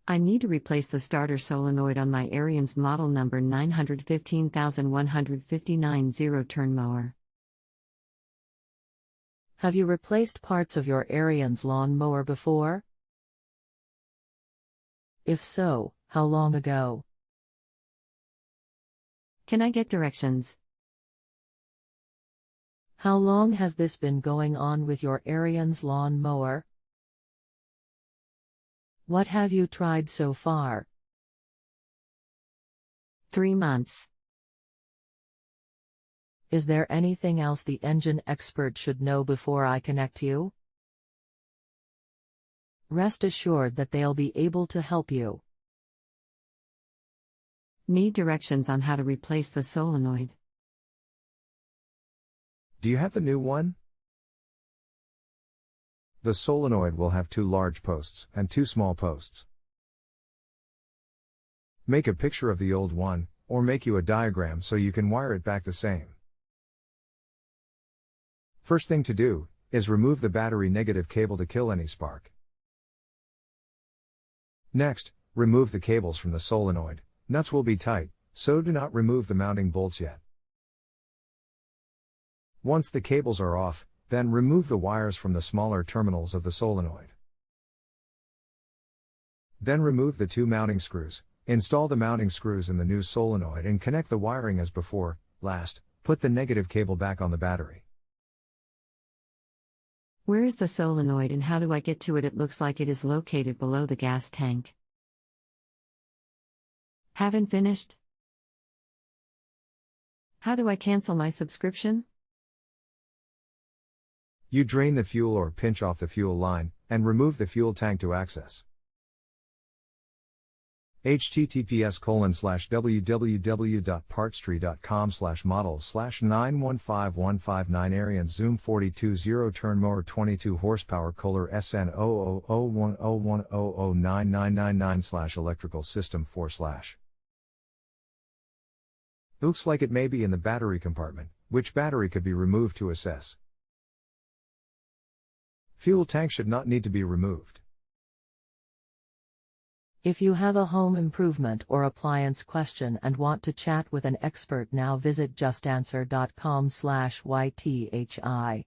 I need to replace the starter solenoid on my Ariens model number 915159 0-turn mower. Have you replaced parts of your Ariens lawn mower before? If so, how long ago? Can I get directions? How long has this been going on with your Ariens lawn mower? What have you tried so far? 3 months. Is there anything else the engine expert should know before I connect you? Rest assured that they'll be able to help you. Need directions on how to replace the solenoid. Do you have the new one? The solenoid will have 2 large posts and 2 small posts. Make a picture of the old one, or make you a diagram so you can wire it back the same. First thing to do is remove the battery negative cable to kill any spark. Next, remove the cables from the solenoid. Nuts will be tight, so do not remove the mounting bolts yet. Once the cables are off, then remove the wires from the smaller terminals of the solenoid. Then remove the 2 mounting screws, install the mounting screws in the new solenoid and connect the wiring as before. Last, put the negative cable back on the battery. Where is the solenoid and how do I get to it? It looks like it is located below the gas tank. Haven't finished? How do I cancel my subscription? You drain the fuel or pinch off the fuel line, and remove the fuel tank to access. https://www.partstree.com/model/915159 Ariens Zoom 42 0-turn mower 22 horsepower Kohler SN 0001010009999/electrical system /. Looks like it may be in the battery compartment. Which battery could be removed to assess? Fuel tank should not need to be removed. If you have a home improvement or appliance question and want to chat with an expert now, visit JustAnswer.com/YTHI.